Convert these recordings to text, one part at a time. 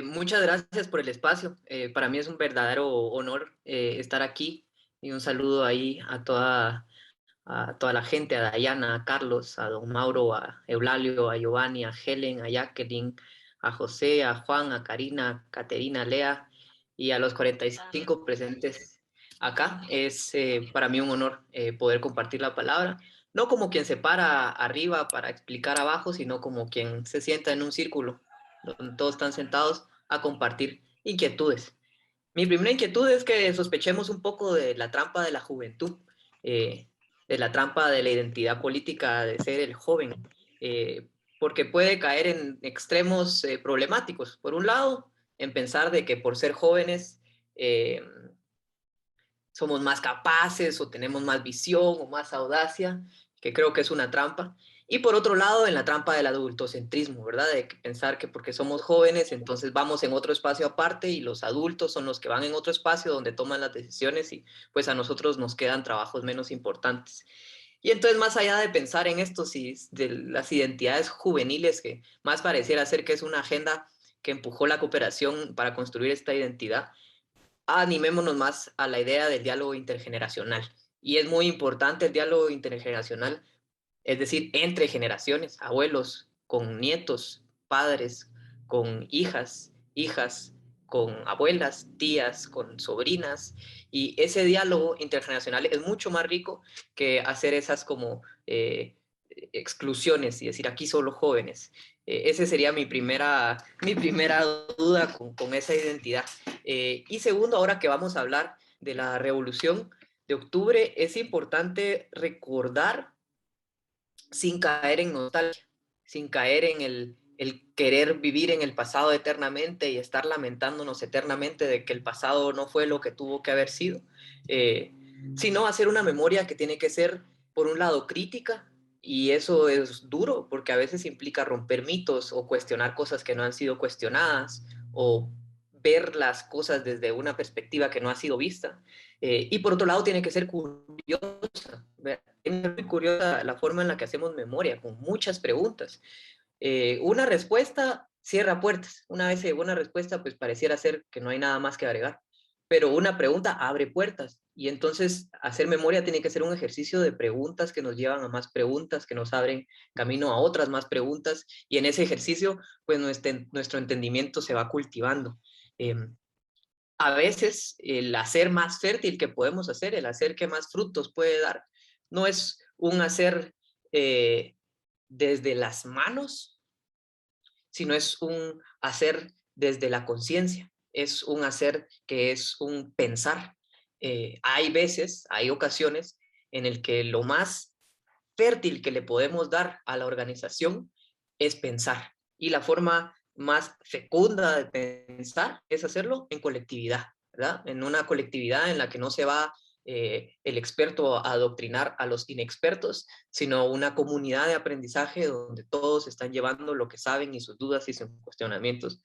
Muchas gracias por el espacio. Para mí es un verdadero honor estar aquí y un saludo ahí a toda la gente, a Dayana, a Carlos, a don Mauro, a Eulalio, a Giovanni, a Helen, a Jacqueline, a José, a Juan, a Karina, a Caterina, a Lea y a los 45 presentes acá. Es para mí un honor poder compartir la palabra, no como quien se para arriba para explicar abajo, sino como quien se sienta en un círculo donde todos están sentados a compartir inquietudes. Mi primera inquietud es que sospechemos un poco de la trampa de la juventud, eh, de la trampa de la identidad política de ser el joven, eh, porque puede caer en extremos problemáticos. Por un lado, en pensar de que por ser jóvenes eh, somos más capaces o tenemos más visión o más audacia, que creo que es una trampa. Y por otro lado, en la trampa del adultocentrismo, ¿verdad? De pensar que porque somos jóvenes, entonces vamos en otro espacio aparte y los adultos son los que van en otro espacio donde toman las decisiones y pues a nosotros nos quedan trabajos menos importantes. Y entonces, más allá de pensar en esto, si de las identidades juveniles, que más pareciera ser que es una agenda que empujó la cooperación para construir esta identidad, animémonos más a la idea del diálogo intergeneracional. Y es muy importante el diálogo intergeneracional, es decir, entre generaciones, abuelos con nietos, padres con hijas con abuelas, tías, con sobrinas, y ese diálogo intergeneracional es mucho más rico que hacer esas como exclusiones y decir aquí solo jóvenes. Esa sería mi primera duda con esa identidad. Y segundo, ahora que vamos a hablar de la Revolución de Octubre, es importante recordar sin caer en nostalgia, sin caer en el querer vivir en el pasado eternamente y estar lamentándonos eternamente de que el pasado no fue lo que tuvo que haber sido, eh, sino hacer una memoria que tiene que ser, por un lado, crítica, y eso es duro porque a veces implica romper mitos o cuestionar cosas que no han sido cuestionadas o ver las cosas desde una perspectiva que no ha sido vista. Y por otro lado, tiene que ser curiosa. Es muy curiosa la forma en la que hacemos memoria, con muchas preguntas. Una respuesta cierra puertas. Una vez se una respuesta, pues pareciera ser que no hay nada más que agregar. Pero una pregunta abre puertas. Y entonces hacer memoria tiene que ser un ejercicio de preguntas que nos llevan a más preguntas, que nos abren camino a otras más preguntas. Y en ese ejercicio, pues nuestro entendimiento se va cultivando. Eh, a veces el hacer más fértil que podemos hacer, el hacer que más frutos puede dar, no es un hacer eh, desde las manos, sino es un hacer desde la conciencia, es un hacer que es un pensar. Hay veces, hay ocasiones en el que lo más fértil que le podemos dar a la organización es pensar. Y la forma más fecunda de pensar es hacerlo en colectividad, ¿verdad? En una colectividad en la que no se va el experto a adoctrinar a los inexpertos, sino una comunidad de aprendizaje donde todos están llevando lo que saben y sus dudas y sus cuestionamientos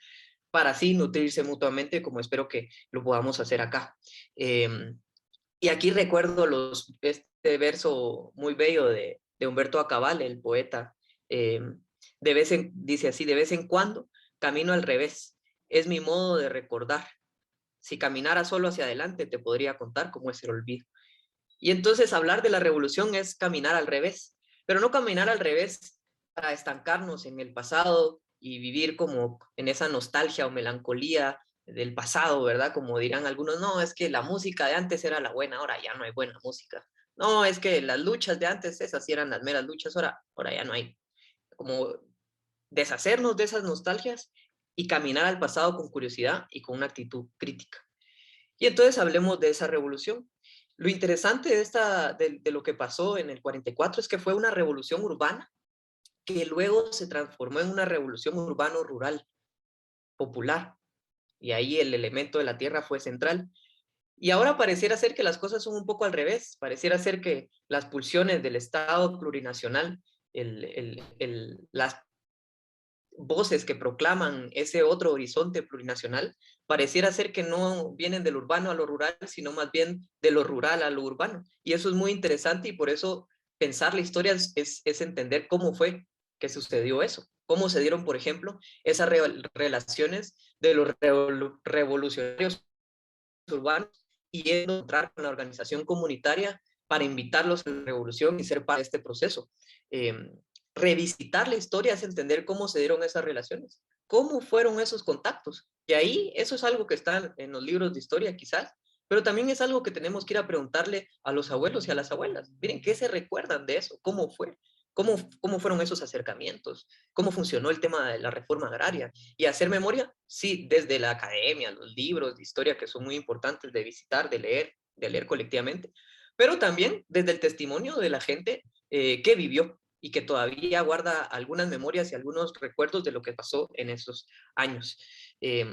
para así nutrirse mutuamente, como espero que lo podamos hacer acá. Y aquí recuerdo este verso muy bello de Humberto Acabal, el poeta. eh, dice así, de vez en cuando camino al revés. Es mi modo de recordar. Si caminara solo hacia adelante, te podría contar cómo es el olvido. Y entonces hablar de la revolución es caminar al revés, pero no caminar al revés para estancarnos en el pasado y vivir como en esa nostalgia o melancolía del pasado, ¿verdad? Como dirán algunos, no, es que la música de antes era la buena, ahora ya no hay buena música. No, es que las luchas de antes, esas sí eran las meras luchas, ahora ya no hay. Como deshacernos de esas nostalgias y caminar al pasado con curiosidad y con una actitud crítica. Y entonces hablemos de esa revolución. Lo interesante de lo que pasó en el 44 es que fue una revolución urbana que luego se transformó en una revolución urbano-rural popular. Y ahí el elemento de la tierra fue central. Y ahora pareciera ser que las cosas son un poco al revés. Pareciera ser que las pulsiones del Estado plurinacional, las voces que proclaman ese otro horizonte plurinacional, pareciera ser que no vienen de lo urbano a lo rural, sino más bien de lo rural a lo urbano. Y eso es muy interesante y por eso pensar la historia es entender cómo fue que sucedió eso. cómo se dieron, por ejemplo, esas relaciones de los revolucionarios urbanos y encontrar con la organización comunitaria para invitarlos a la revolución y ser parte de este proceso. Eh, Revisitar la historia es entender cómo se dieron esas relaciones, cómo fueron esos contactos. Y ahí eso es algo que está en los libros de historia quizás, pero también es algo que tenemos que ir a preguntarle a los abuelos y a las abuelas. Miren, ¿qué se recuerdan de eso? ¿Cómo fue? ¿Cómo fueron esos acercamientos? ¿Cómo funcionó el tema de la reforma agraria? Y hacer memoria, sí, desde la academia, los libros de historia que son muy importantes de visitar, de leer colectivamente, pero también desde el testimonio de la gente que vivió y que todavía guarda algunas memorias y algunos recuerdos de lo que pasó en esos años. Eh,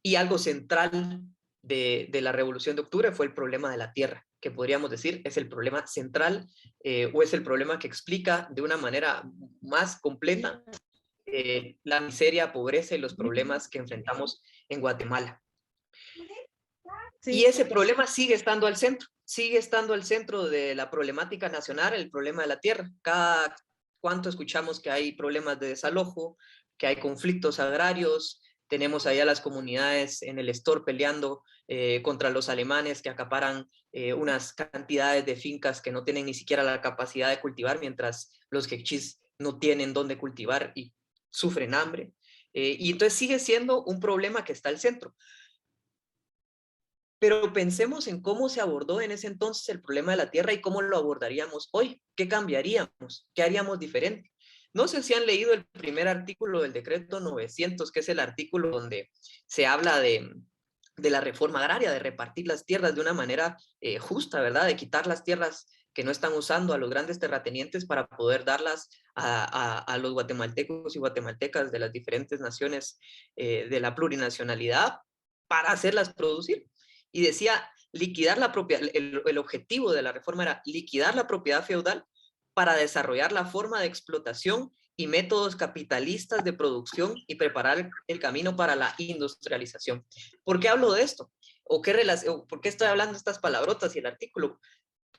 y algo central de la Revolución de Octubre fue el problema de la tierra, que podríamos decir es el problema central o es el problema que explica de una manera más completa la miseria, pobreza y los problemas que enfrentamos en Guatemala. Sí. Y ese problema sigue estando al centro de la problemática nacional, el problema de la tierra. Cada cuánto escuchamos que hay problemas de desalojo, que hay conflictos agrarios, tenemos allá las comunidades en el Estor peleando contra los alemanes que acaparan unas cantidades de fincas que no tienen ni siquiera la capacidad de cultivar, mientras los quechís no tienen dónde cultivar y sufren hambre. Y entonces sigue siendo un problema que está al centro. Pero pensemos en cómo se abordó en ese entonces el problema de la tierra y cómo lo abordaríamos hoy. ¿Qué cambiaríamos? ¿Qué haríamos diferente? No sé si han leído el primer artículo del decreto 900, que es el artículo donde se habla de la reforma agraria, de repartir las tierras de una manera justa, ¿verdad? De quitar las tierras que no están usando a los grandes terratenientes para poder darlas a los guatemaltecos y guatemaltecas de las diferentes naciones de la plurinacionalidad para hacerlas producir. Y decía, liquidar la propiedad, el objetivo de la reforma era liquidar la propiedad feudal para desarrollar la forma de explotación y métodos capitalistas de producción y preparar el camino para la industrialización. ¿Por qué hablo de esto? ¿Por qué estoy hablando de estas palabrotas y el artículo?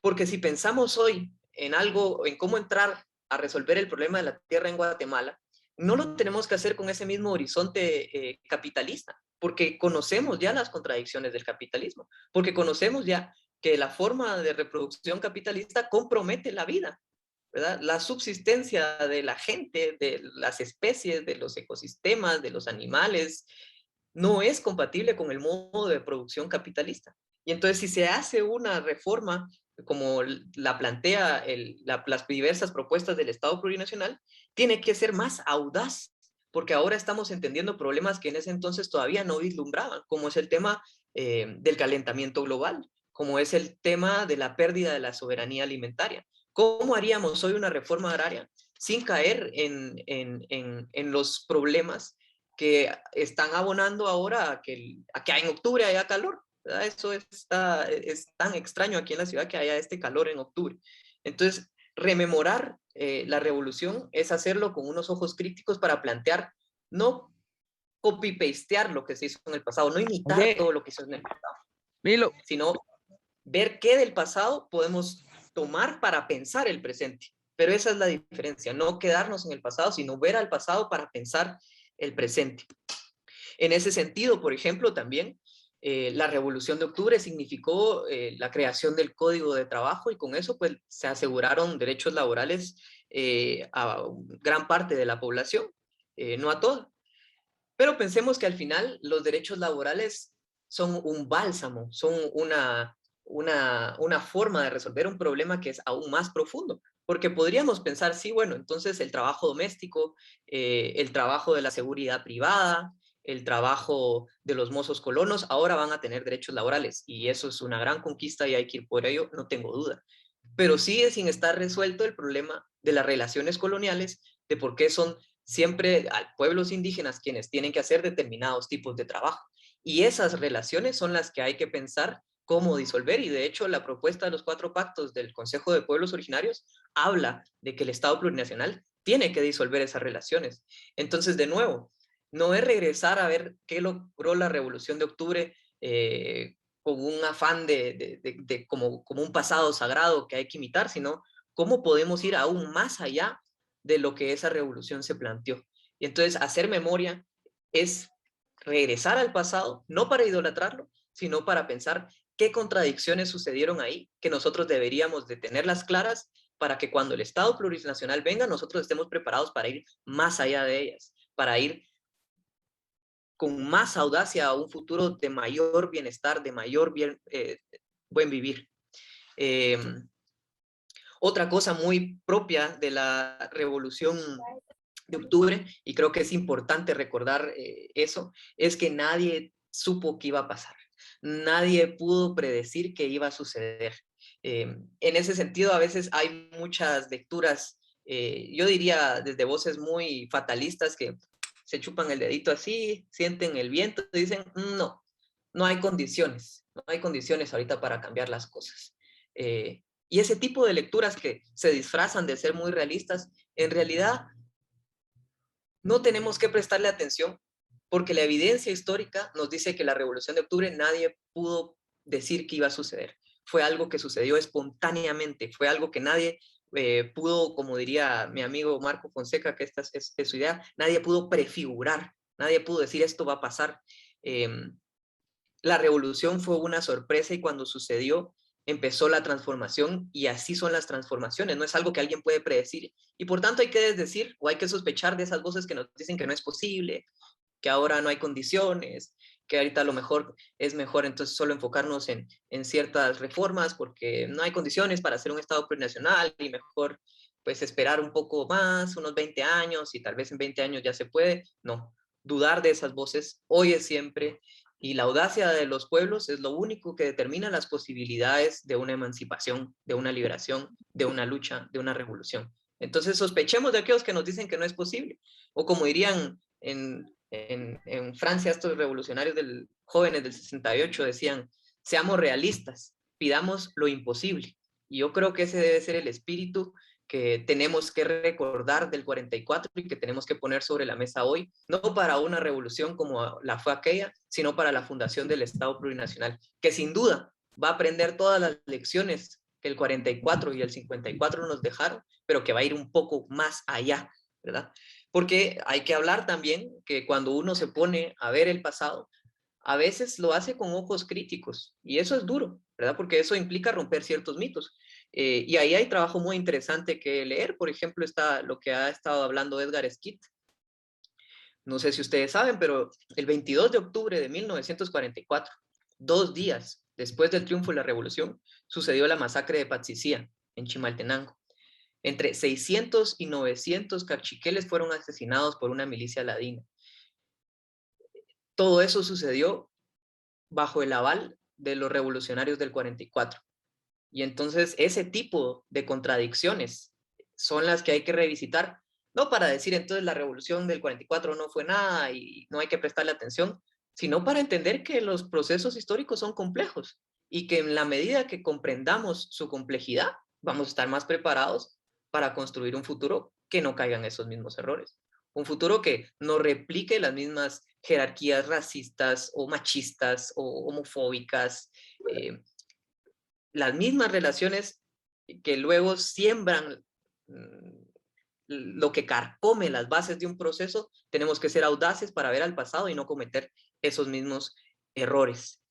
Porque si pensamos hoy en algo, en cómo entrar a resolver el problema de la tierra en Guatemala, no lo tenemos que hacer con ese mismo horizonte capitalista, porque conocemos ya las contradicciones del capitalismo, porque conocemos ya que la forma de reproducción capitalista compromete la vida, ¿verdad? La subsistencia de la gente, de las especies, de los ecosistemas, de los animales, no es compatible con el modo de producción capitalista. Y entonces si se hace una reforma como la plantea las diversas propuestas del Estado plurinacional, tiene que ser más audaz, porque ahora estamos entendiendo problemas que en ese entonces todavía no vislumbraban, como es el tema del calentamiento global, como es el tema de la pérdida de la soberanía alimentaria. ¿Cómo haríamos hoy una reforma agraria sin caer en los problemas que están abonando ahora a que en octubre haya calor? ¿Verdad? Eso es tan extraño aquí en la ciudad que haya este calor en octubre. Entonces, rememorar la revolución es hacerlo con unos ojos críticos para plantear, no copy-pastear lo que se hizo en el pasado, no imitar todo lo que se hizo en el pasado, Milo, sino ver qué del pasado podemos tomar para pensar el presente. Pero esa es la diferencia, no quedarnos en el pasado, sino ver al pasado para pensar el presente. En ese sentido, por ejemplo, también la Revolución de Octubre significó la creación del Código de Trabajo y con eso pues se aseguraron derechos laborales a gran parte de la población, no a toda. Pero pensemos que al final los derechos laborales son un bálsamo, son una forma de resolver un problema que es aún más profundo. Porque podríamos pensar, sí, bueno, entonces el trabajo doméstico, el trabajo de la seguridad privada, el trabajo de los mozos colonos, ahora van a tener derechos laborales. Y eso es una gran conquista y hay que ir por ello, no tengo duda. Pero sigue sin estar resuelto el problema de las relaciones coloniales, de por qué son siempre a pueblos indígenas quienes tienen que hacer determinados tipos de trabajo. Y esas relaciones son las que hay que pensar cómo disolver. Y de hecho, la propuesta de los 4 pactos del Consejo de Pueblos Originarios habla de que el Estado plurinacional tiene que disolver esas relaciones. Entonces, de nuevo, no es regresar a ver qué logró la Revolución de Octubre con un afán como un pasado sagrado que hay que imitar, sino cómo podemos ir aún más allá de lo que esa revolución se planteó. Y entonces hacer memoria es regresar al pasado, no para idolatrarlo, sino para pensar qué contradicciones sucedieron ahí, que nosotros deberíamos de tenerlas claras para que cuando el Estado plurinacional venga, nosotros estemos preparados para ir más allá de ellas, para ir con más audacia a un futuro de mayor bienestar, de mayor buen vivir. Eh, Otra cosa muy propia de la Revolución de Octubre, y creo que es importante recordar eso, es que nadie supo qué iba a pasar. Nadie pudo predecir qué iba a suceder. En ese sentido, a veces hay muchas lecturas, yo diría desde voces muy fatalistas que se chupan el dedito así, sienten el viento y dicen, no, no hay condiciones, no hay condiciones ahorita para cambiar las cosas. Y ese tipo de lecturas que se disfrazan de ser muy realistas, en realidad no tenemos que prestarle atención porque la evidencia histórica nos dice que la Revolución de Octubre nadie pudo decir que iba a suceder. Fue algo que sucedió espontáneamente, fue algo que nadie pudo, como diría mi amigo Marco Fonseca, que esta es su idea, nadie pudo prefigurar, nadie pudo decir esto va a pasar. Eh, la revolución fue una sorpresa y cuando sucedió empezó la transformación y así son las transformaciones, no es algo que alguien puede predecir y por tanto hay que desdecir o hay que sospechar de esas voces que nos dicen que no es posible, que ahora no hay condiciones, que ahorita a lo mejor es mejor entonces solo enfocarnos en ciertas reformas porque no hay condiciones para hacer un Estado plurinacional y mejor pues esperar un poco más, unos 20 años y tal vez en 20 años ya se puede. No, dudar de esas voces hoy es siempre y la audacia de los pueblos es lo único que determina las posibilidades de una emancipación, de una liberación, de una lucha, de una revolución. Entonces sospechemos de aquellos que nos dicen que no es posible. O como dirían en Francia estos revolucionarios jóvenes del 68 decían, seamos realistas, pidamos lo imposible. Y yo creo que ese debe ser el espíritu que tenemos que recordar del 44 y que tenemos que poner sobre la mesa hoy, no para una revolución como la fue aquella, sino para la fundación del Estado plurinacional, que sin duda va a aprender todas las lecciones que el 44 y el 54 nos dejaron, pero que va a ir un poco más allá, ¿verdad? Porque hay que hablar también que cuando uno se pone a ver el pasado, a veces lo hace con ojos críticos y eso es duro, ¿verdad? Porque eso implica romper ciertos mitos. Y ahí hay trabajo muy interesante que leer. Por ejemplo, está lo que ha estado hablando Edgar Schitt. No sé si ustedes saben, pero el 22 de octubre de 1944, 2 días después del triunfo de la revolución, sucedió la masacre de Patsicía en Chimaltenango. Entre 600 y 900 cachiqueles fueron asesinados por una milicia ladina. Todo eso sucedió bajo el aval de los revolucionarios del 44. Y entonces ese tipo de contradicciones son las que hay que revisitar, no para decir entonces la revolución del 44 no fue nada y no hay que prestarle atención, sino para entender que los procesos históricos son complejos y que en la medida que comprendamos su complejidad, vamos a estar más preparados para construir un futuro que no caigan esos mismos errores. Un futuro que no replique las mismas jerarquías racistas o machistas o homofóbicas, las mismas relaciones que luego siembran lo que carcome las bases de un proceso, tenemos que ser audaces para ver al pasado y no cometer esos mismos errores.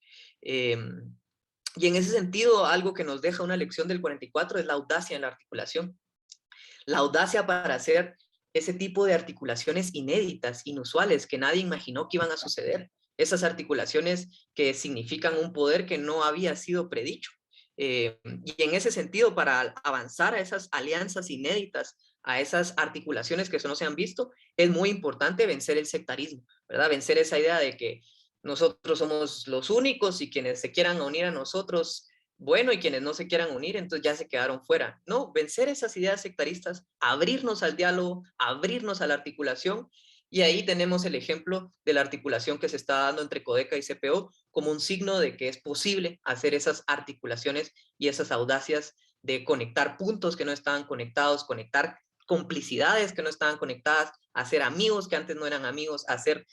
Y en ese sentido, algo que nos deja una lección del 44 es la audacia en la articulación. La audacia para hacer ese tipo de articulaciones inéditas, inusuales, que nadie imaginó que iban a suceder. Esas articulaciones que significan un poder que no había sido predicho. Y en ese sentido, para avanzar a esas alianzas inéditas, a esas articulaciones que no se han visto, es muy importante vencer el sectarismo, ¿verdad? Vencer esa idea de que nosotros somos los únicos y quienes se quieran unir a nosotros, bueno, y quienes no se quieran unir, entonces ya se quedaron fuera. No, vencer esas ideas sectaristas, abrirnos al diálogo, abrirnos a la articulación, y ahí tenemos el ejemplo de la articulación que se está dando entre Codeca y CPO como un signo de que es posible hacer esas articulaciones y esas audacias de conectar puntos que no estaban conectados, conectar complicidades que no estaban conectadas, hacer amigos que antes no eran amigos, hacer...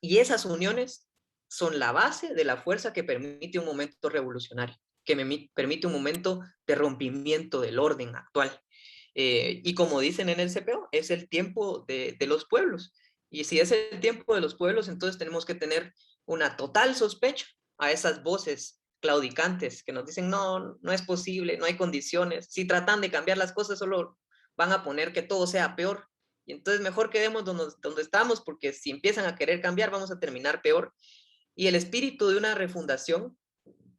Y esas uniones son la base de la fuerza que permite un momento revolucionario, que me permite un momento de rompimiento del orden actual. Y como dicen en el CPO, es el tiempo de los pueblos. Y si es el tiempo de los pueblos, entonces tenemos que tener una total sospecha a esas voces claudicantes que nos dicen, no, no es posible, no hay condiciones. Si tratan de cambiar las cosas, solo van a poner que todo sea peor. Y entonces mejor quedemos donde estamos, porque si empiezan a querer cambiar, vamos a terminar peor. Y el espíritu de una refundación,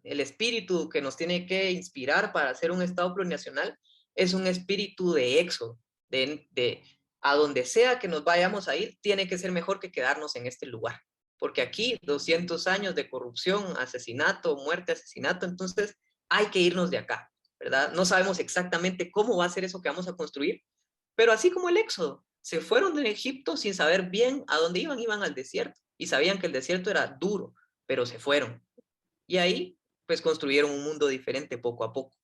el espíritu que nos tiene que inspirar para hacer un Estado plurinacional, es un espíritu de éxodo, de a donde sea que nos vayamos a ir, tiene que ser mejor que quedarnos en este lugar. Porque aquí 200 años de corrupción, asesinato, muerte, asesinato, entonces hay que irnos de acá, ¿verdad? No sabemos exactamente cómo va a ser eso que vamos a construir, pero así como el éxodo, se fueron de Egipto sin saber bien a dónde iban, iban al desierto y sabían que el desierto era duro, pero se fueron. Y ahí, pues construyeron un mundo diferente poco a poco.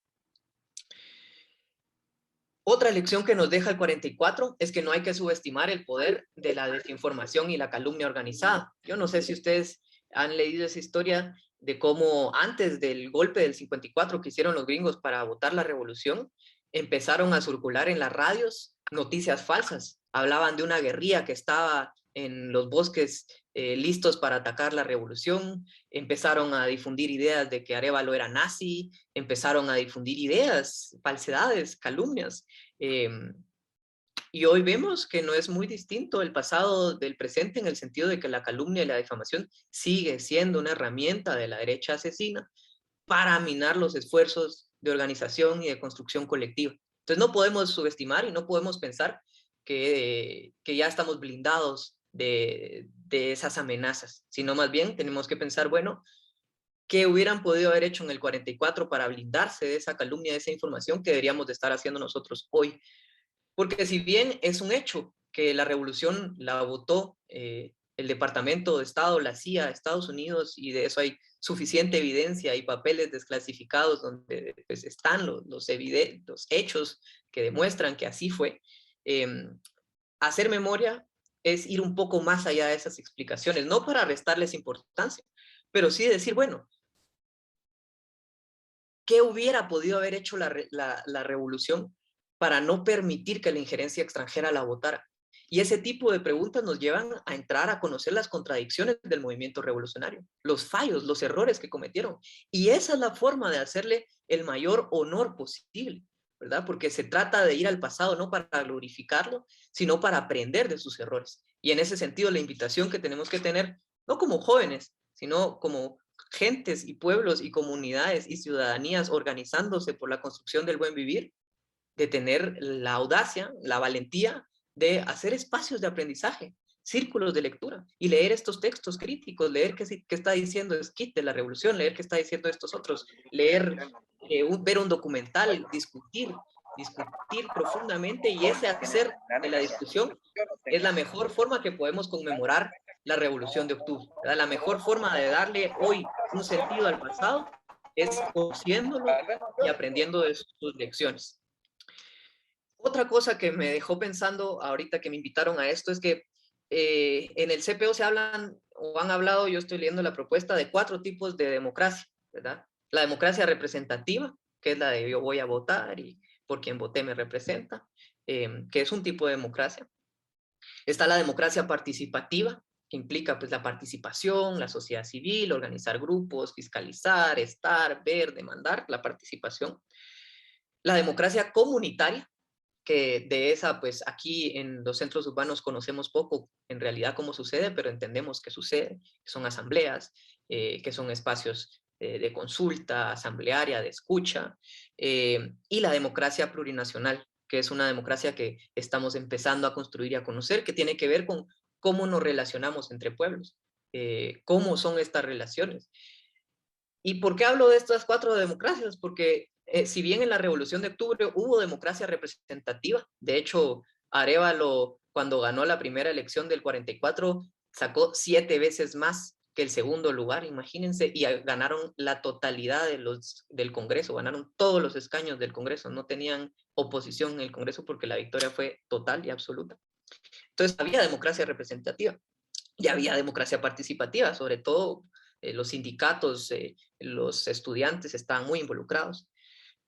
Otra lección que nos deja el 44 es que no hay que subestimar el poder de la desinformación y la calumnia organizada. Yo no sé si ustedes han leído esa historia de cómo antes del golpe del 54 que hicieron los gringos para votar la revolución, empezaron a circular en las radios noticias falsas. Hablaban de una guerrilla que estaba en los bosques listos para atacar la revolución, empezaron a difundir ideas de que Arévalo era nazi, empezaron a difundir ideas, falsedades, calumnias. Eh, y hoy vemos que no es muy distinto el pasado del presente en el sentido de que la calumnia y la difamación sigue siendo una herramienta de la derecha asesina para minar los esfuerzos de organización y de construcción colectiva. Entonces no podemos subestimar y no podemos pensar que ya estamos blindados de esas amenazas, sino más bien tenemos que pensar, bueno, ¿qué hubieran podido haber hecho en el 44 para blindarse de esa calumnia, de esa información que deberíamos de estar haciendo nosotros hoy? Porque si bien es un hecho que la revolución la votó el Departamento de Estado, la CIA, Estados Unidos, y de eso hay suficiente evidencia y papeles desclasificados donde pues, están los hechos que demuestran que así fue, eh, hacer memoria es ir un poco más allá de esas explicaciones, no para restarles importancia, pero sí decir, bueno, ¿qué hubiera podido haber hecho la revolución para no permitir que la injerencia extranjera la votara? Y ese tipo de preguntas nos llevan a entrar a conocer las contradicciones del movimiento revolucionario, los fallos, los errores que cometieron. Y esa es la forma de hacerle el mayor honor posible, ¿verdad? Porque se trata de ir al pasado no para glorificarlo, sino para aprender de sus errores. Y en ese sentido, la invitación que tenemos que tener, no como jóvenes, sino como gentes y pueblos y comunidades y ciudadanías organizándose por la construcción del buen vivir, de tener la audacia, la valentía de hacer espacios de aprendizaje, círculos de lectura y leer estos textos críticos, leer qué está diciendo Skid de la revolución, leer qué está diciendo estos otros, leer, ver un documental, discutir profundamente, y ese hacer de la discusión es la mejor forma que podemos conmemorar la Revolución de Octubre, ¿verdad? La mejor forma de darle hoy un sentido al pasado es conociéndolo y aprendiendo de sus lecciones. Otra cosa que me dejó pensando ahorita que me invitaron a esto es que en el CPO se hablan o han hablado, yo estoy leyendo la propuesta, de 4 tipos de democracia, ¿verdad? La democracia representativa, que es la de yo voy a votar y por quien voté me representa, que es un tipo de democracia. Está la democracia participativa, que implica pues la participación, la sociedad civil, organizar grupos, fiscalizar, estar, ver, demandar, la participación. La democracia comunitaria, que de esa, pues aquí en los centros urbanos conocemos poco en realidad cómo sucede, pero entendemos que sucede, que son asambleas, que son espacios de consulta, asamblearia, de escucha, y la democracia plurinacional, que es una democracia que estamos empezando a construir y a conocer, que tiene que ver con cómo nos relacionamos entre pueblos, cómo son estas relaciones. ¿Y por qué hablo de estas 4 democracias? Porque si bien en la Revolución de Octubre hubo democracia representativa, de hecho, Arévalo, cuando ganó la primera elección del 44, sacó 7 veces más que el segundo lugar, imagínense, y ganaron la totalidad del Congreso, ganaron todos los escaños del Congreso, no tenían oposición en el Congreso porque la victoria fue total y absoluta. Entonces había democracia representativa y había democracia participativa, sobre todo los sindicatos, los estudiantes estaban muy involucrados.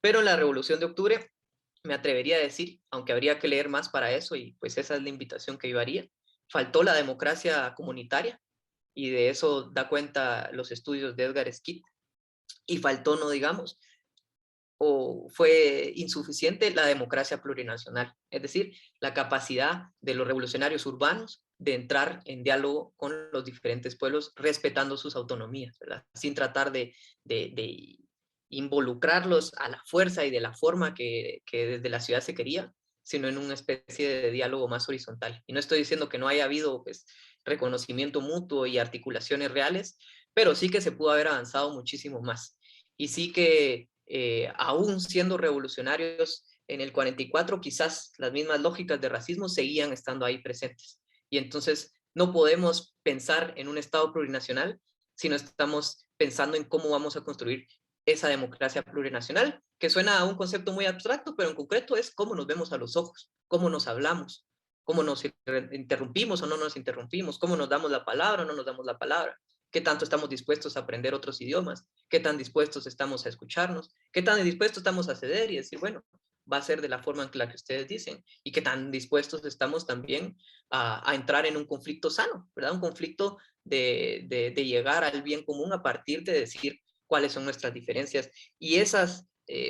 Pero en la Revolución de Octubre, me atrevería a decir, aunque habría que leer más para eso, y pues esa es la invitación que yo haría, faltó la democracia comunitaria, y de eso da cuenta los estudios de Edgar Schitt, y faltó, no digamos, o fue insuficiente la democracia plurinacional, es decir, la capacidad de los revolucionarios urbanos de entrar en diálogo con los diferentes pueblos, respetando sus autonomías, ¿verdad? Sin tratar de involucrarlos a la fuerza y de la forma que desde la ciudad se quería, sino en una especie de diálogo más horizontal. Y no estoy diciendo que no haya habido pues, reconocimiento mutuo y articulaciones reales, pero sí que se pudo haber avanzado muchísimo más. Y sí que aún siendo revolucionarios en el 44, quizás las mismas lógicas de racismo seguían estando ahí presentes. Y entonces no podemos pensar en un Estado plurinacional si no estamos pensando en cómo vamos a construir esa democracia plurinacional, que suena a un concepto muy abstracto, pero en concreto es cómo nos vemos a los ojos, cómo nos hablamos, cómo nos interrumpimos o no nos interrumpimos, cómo nos damos la palabra o no nos damos la palabra, qué tanto estamos dispuestos a aprender otros idiomas, qué tan dispuestos estamos a escucharnos, qué tan dispuestos estamos a ceder y decir, bueno, va a ser de la forma en la que ustedes dicen, y qué tan dispuestos estamos también a entrar en un conflicto sano, ¿verdad? Un conflicto de llegar al bien común a partir de decir cuáles son nuestras diferencias. Y esas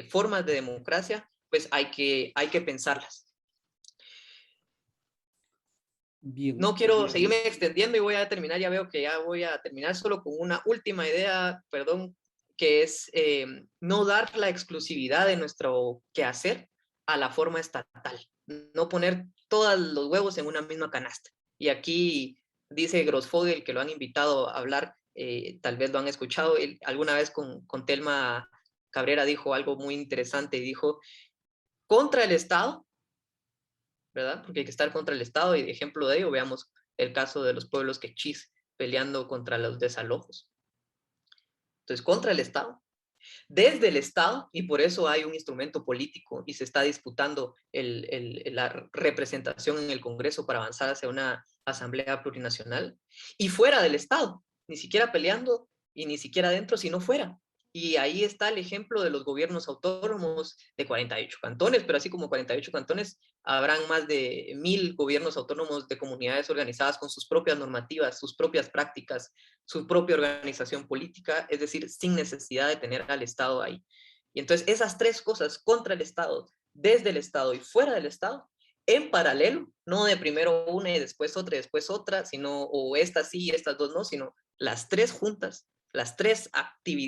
formas de democracia, pues hay que pensarlas. Bien. No quiero seguirme extendiendo y voy a terminar, ya veo que ya voy a terminar solo con una última idea, perdón, que es no dar la exclusividad de nuestro quehacer a la forma estatal, no poner todos los huevos en una misma canasta. Y aquí dice Grossfogel, que lo han invitado a hablar, tal vez lo han escuchado, él, alguna vez con Telma Cabrera dijo algo muy interesante y dijo, contra el Estado, ¿verdad? Porque hay que estar contra el Estado y de ejemplo de ello veamos el caso de los pueblos quechís peleando contra los desalojos. Entonces, contra el Estado, desde el Estado, y por eso hay un instrumento político y se está disputando la representación en el Congreso para avanzar hacia una asamblea plurinacional, y fuera del Estado, ni siquiera peleando y ni siquiera dentro, sino fuera. Y ahí está el ejemplo de los gobiernos autónomos de 48 cantones, pero así como 48 cantones, habrán más de 1000 gobiernos autónomos de comunidades organizadas con sus propias normativas, sus propias prácticas, su propia organización política, es decir, sin necesidad de tener al Estado ahí. Y entonces esas tres cosas, contra el Estado, desde el Estado y fuera del Estado, en paralelo, no de primero una y después otra, sino, o estas sí y estas dos no, sino las tres juntas, las tres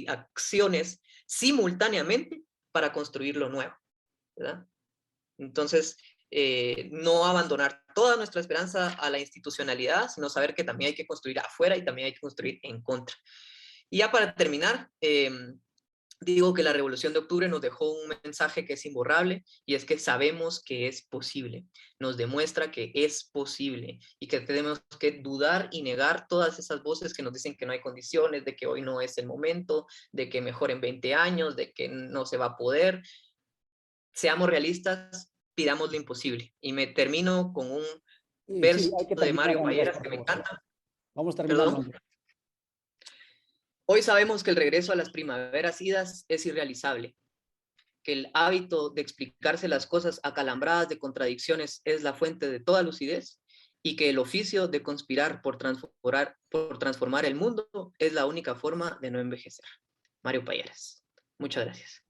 acciones simultáneamente para construir lo nuevo, ¿verdad? Entonces, no abandonar toda nuestra esperanza a la institucionalidad, sino saber que también hay que construir afuera y también hay que construir en contra. Y ya para terminar, digo que la Revolución de Octubre nos dejó un mensaje que es imborrable, y es que sabemos que es posible. Nos demuestra que es posible y que tenemos que dudar y negar todas esas voces que nos dicen que no hay condiciones, de que hoy no es el momento, de que mejor en 20 años, de que no se va a poder. Seamos realistas, pidamos lo imposible. Y me termino con un Sí, verso hay que de terminar, Mario Andrés, Payeras por que me favor. encanta. Vamos terminando, Perdón. Andrés. Hoy sabemos que el regreso a las primaveras idas es irrealizable, que el hábito de explicarse las cosas acalambradas de contradicciones es la fuente de toda lucidez, y que el oficio de conspirar por transformar el mundo es la única forma de no envejecer. Mario Payeras. Muchas gracias.